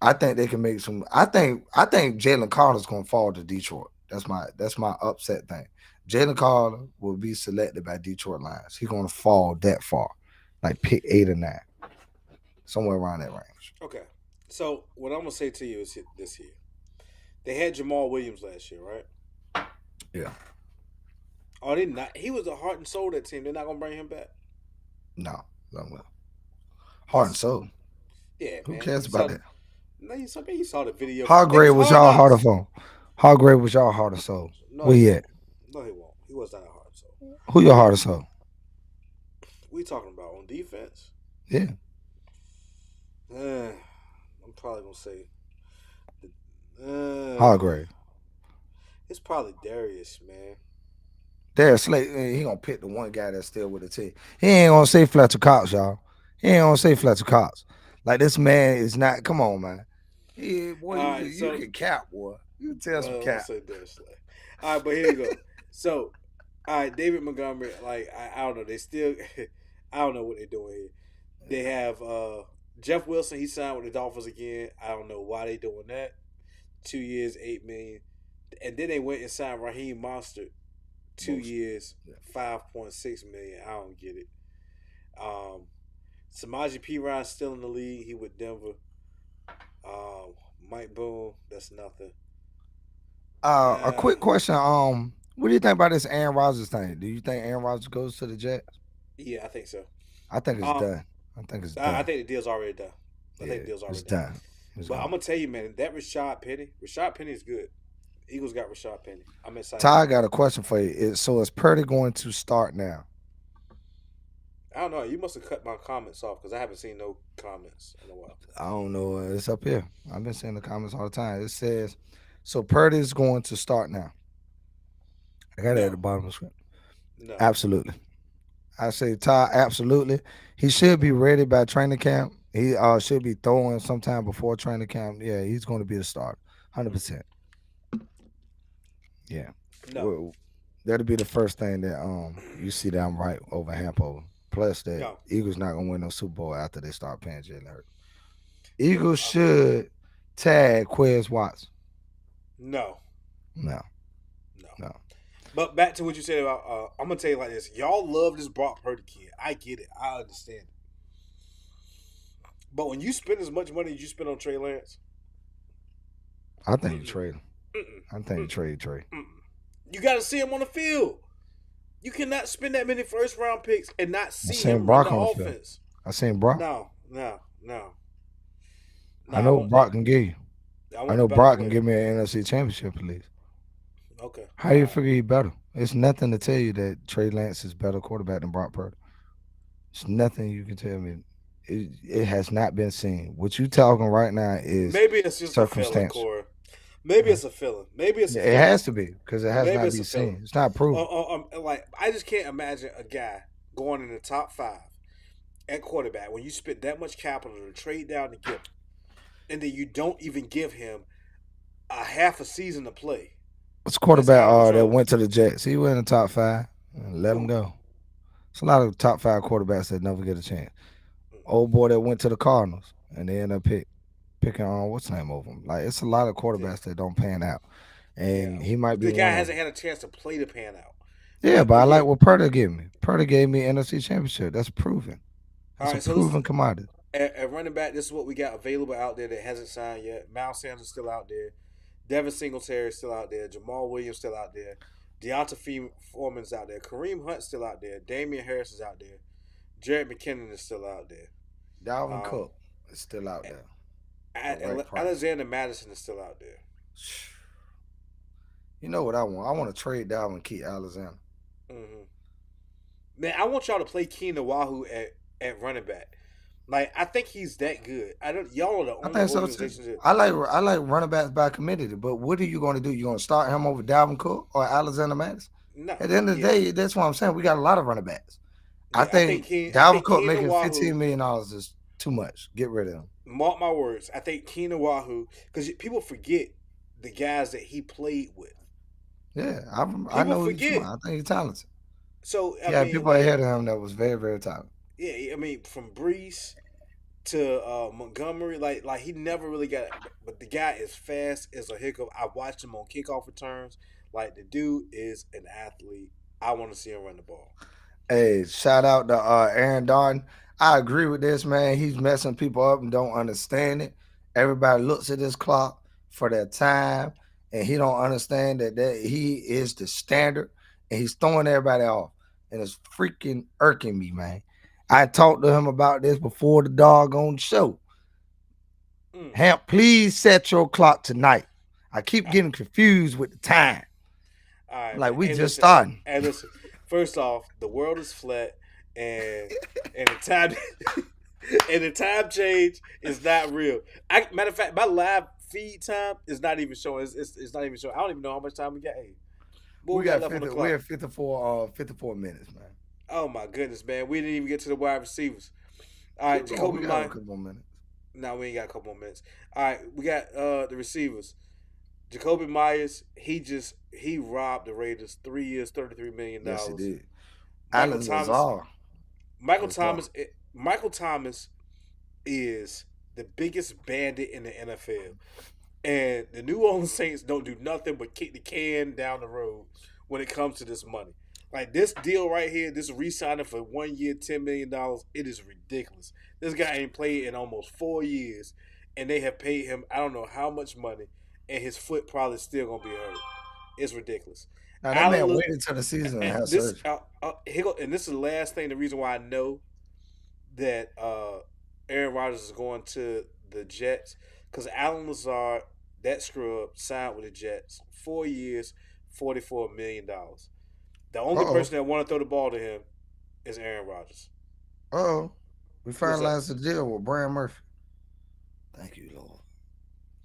I think they can make some. I think Jalen Carter's going to fall to Detroit. That's my upset thing. Jalen Carter will be selected by Detroit Lions. He's going to fall that far, like pick 8 or 9, somewhere around that range. Okay. So what I'm going to say to you is this here. They had Jamal Williams last year, right? Yeah. Oh, they not. He was the heart and soul of that team. They're not going to bring him back? No. Heart and soul. Yeah, Who cares about that? No, you saw the video. Hargrave was y'all heart of soul. Hargrave was y'all heart of soul. Where he at? No, he won't. He was not a heart of soul. Who your heart of soul? We talking about on defense? Yeah. I'm probably gonna say Hargrave. It's probably Darius, man. Darius Slay, he gonna pick the one guy that's still with the team. He ain't gonna say Fletcher Cox, y'all. He ain't gonna say Fletcher Cox. Like, this man is not. Come on, man. Yeah, boy, you can cap, boy. You can tell some cap. All right, but here you go. So, all right, David Montgomery. Like, I don't know. They still. I don't know what they're doing here. They have Jeff Wilson. He signed with the Dolphins again. I don't know why they doing that. 2 years, $8 million, and then they went and signed Raheem Mostert. 2 years, $5.6 million. I don't get it. Samaje Perine still in the league. He with Denver. Mike Boone, that's nothing. A quick question. What do you think about this Aaron Rodgers thing? Do you think Aaron Rodgers goes to the Jets? Yeah, I think so. I think it's Um, done. I think it's I done. think the deal's already done. I think Yeah, the deal's it's already done. done. It's But I'm gone. gonna tell you, man, that Rashad Penny is good. Eagles got Rashad Penny. I'm excited Ty, I about got a that. question for you. So is Purdy going to start now? I don't know. You must have cut my comments off because I haven't seen no comments in a while. I don't know. It's up here. I've been seeing the comments all the time. It says, so Purdy is going to start now. I got it at the No, bottom of the screen. no. Absolutely. I say Ty, absolutely. He should be ready by training camp. He should be throwing sometime before training camp. Yeah, he's going to be the starter. Mm-mm. 100%. Yeah. No, Well, that'll be the first thing that you see that I'm right over Hampo. Plus that no, Eagles not gonna win no Super Bowl after they start paying Jalen Hurts. no, Eagles should tag Quez Watts. no, No, no. no. But back to what you said about, I'm gonna tell you like this. Y'all love this Brock Purdy kid. I get it. I understand it. But when you spend as much money as you spend on Trey Lance, I think you mm-mm, trade him. mm-mm, I think you mm-mm, trade Trey. mm-mm. You got to see him on the field. You cannot spend that many first round picks and not I see seen him run Brock the on the field. offense. I seen Brock. No, no, no, no. I know Brock can give you. I I want the know better Brock can player. give me an NFC championship at least. Okay, How all you right. figure he better? It's nothing to tell you that Trey Lance is better quarterback than Brock Purdy. It's nothing you can tell me. It has not been seen. What you talking right now is Maybe it's just a feeling, circumstantial. Corey. Maybe Uh, it's a feeling. Maybe it's a It feeling. has to be because it has Maybe not it's been a feeling. seen. It's not proven. Like I just can't imagine a guy going in the top 5 at quarterback when you spent that much capital to trade down to get him, and then you don't even give him a half a season to play. It's That's quarterback out of that control. went to the Jets. He went in the top five. Let him Who? go. It's a lot of top five quarterbacks that never get a chance. Mm. Old boy that went to the Cardinals and they end up picking on what's the name of him. Like it's a lot of Yeah, quarterbacks that don't pan out, yeah. and he might be The guy one of them. hasn't had a chance to play the pan out. Yeah, but I But yeah. like what Purdy gave me. Purdy gave me NFC Championship. That's proven. All That's a right. So let's proven commodity. at running back. This is what we got available out there that hasn't signed yet. Miles Sanders is still out there. Devin Singletary is still out there. Jamal Williams still out there. Foreman's out there. Kareem Hunt's still out there. Damian Harris is out there. Jared McKinnon is still out there. Dalvin Um, Cook is still out there. The right price. Alexander Madison is still out there. You know what I want? I want to trade Dalvin and keep Alexander. Hmm. Man, I want y'all to play Keenan Wahoo at running back. Like I think he's that good. I don't. Y'all are the I only think so too. organizations that. I like running backs by committee, but what are you going to do? You going to start him over Dalvin Cook or Alexander Madison? No, At the end of the yeah, day, that's what I'm saying. We got a lot of running backs. I yeah. think I Dalvin think Cook Keenan making Wahoo. $15 million is too much. Get rid of him. Mark my words. I think Keenan Wahoo because people forget the guys that he played with. Yeah, I People know he's forget. smart. I think he's talented. So I Yeah, mean, people like, ahead of him that was very, very talented. yeah. I mean, from Brees to Montgomery, like he never really got. But the guy is fast as a hiccup. I watched him on kickoff returns. Like the dude is an athlete. I want to see him run the ball. Hey, shout out to Aaron Darden. I agree with this, man. He's messing people up and don't understand it. Everybody looks at this clock for their time, and he don't understand that he is the standard, and he's throwing everybody off, and it's freaking irking me, man. I talked to him about this before the doggone show. Mm. Hamp, please set your clock tonight. I keep I- getting confused with the time. All right, Like man. we Hey, just listen. starting. Hey, listen. First off, the world is flat, and the time and the time change is not real. Matter of fact, my live feed time is not even showing. It's not even showing. I don't even know how much time we got. Hey, what We we got got left on the 50, clock? we're at 54 minutes, man. Oh my goodness, man. We didn't even get to the wide receivers. All right, Keep going. Jacoby We got a Myers. couple more minutes. No, we ain't got a couple more minutes. All right, we got the receivers. Jacoby Myers, he robbed the Raiders 3 years, $33 million. Yes, he did. Michael Alan Thomas, Lazar. Michael Lazar. Thomas, Michael Thomas is the biggest bandit in the NFL, and the New Orleans Saints don't do nothing but kick the can down the road when it comes to this money. Like this deal right here, this re-signing for 1 year, $10 million. It is ridiculous. This guy ain't played in almost 4 years, and they have paid him I don't know how much money, and his foot probably still gonna be hurt. It's ridiculous. Now that Allen man look waited till the season and had this surgery. and this is the last thing. The reason why I know that Aaron Rodgers is going to the Jets because Alan Lazard, that scrub, signed with the Jets 4 years, $44 million. The only Uh-oh. person that want to throw the ball to him is Aaron Rodgers. Uh-oh. We What's that? finalized the deal with Brian Murphy. Thank you, Lord.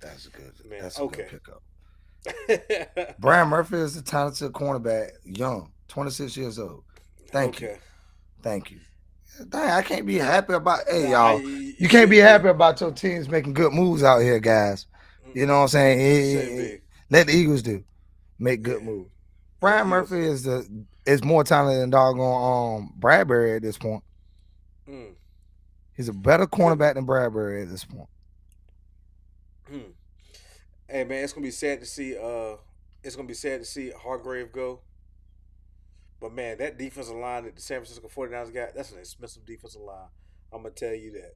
That's a good. Man, That's a okay. good pickup. Brian Murphy is a talented cornerback, young, 26 years old. Thank you. Dang, I can't be happy about. Hey, y'all, you can't be happy about your teams making good moves out here, guys. You know what I'm saying? Let the Eagles make good moves. Brian Murphy is more talented than doggone Bradbury at this point. He's a better cornerback than Bradbury at this point. Hey man, it's gonna be sad to see. Hargrave go. But man, that defensive line that the San Francisco 49ers got, that's an expensive defensive line. I'm gonna tell you that.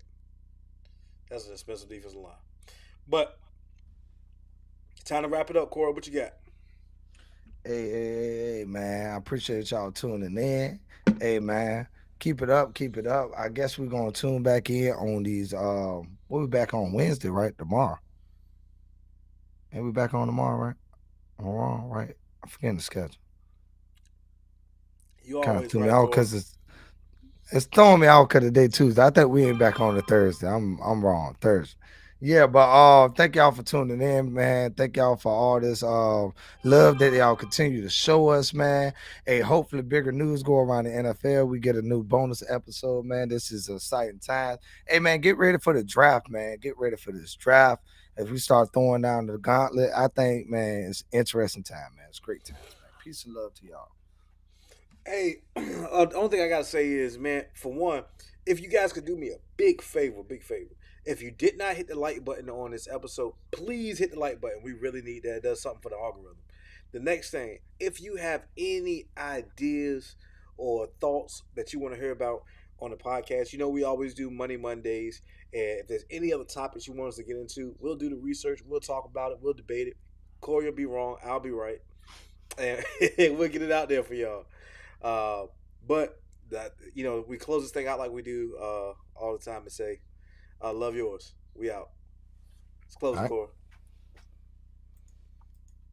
That's an expensive defensive line. But time to wrap it up, Corey. What you got? Hey, man. I appreciate y'all tuning in. Hey, man. Keep it up. I guess we're gonna tune back in on these. We'll be back on Wednesday, right? Tomorrow. And we back on tomorrow, right? All right. I'm forgetting the schedule. You always threw right, me out because it's throwing me out because the day Tuesday. I think we ain't back on the Thursday. I'm wrong. Thursday. Yeah, but thank y'all for tuning in, man. Thank y'all for all this love that y'all continue to show us, man. Hey, hopefully bigger news go around the NFL. We get a new bonus episode, man. This is exciting time. Hey, man, get ready for the draft, man. Get ready for this draft. If we start throwing down the gauntlet, I think, man, it's interesting time, man. It's great times, man. Peace and love to y'all. Hey, the only thing I gotta say is, man, for one, if you guys could do me a big favor. If you did not hit the like button on this episode, please hit the like button. We really need that. It does something for the algorithm. The next thing, if you have any ideas or thoughts that you want to hear about on the podcast, you know we always do Money Mondays. And if there's any other topics you want us to get into, we'll do the research. We'll talk about it. We'll debate it. Corey will be wrong. I'll be right. And we'll get it out there for y'all. But that we close this thing out like we do all the time and say, "Love yours." We out. Let's close the core.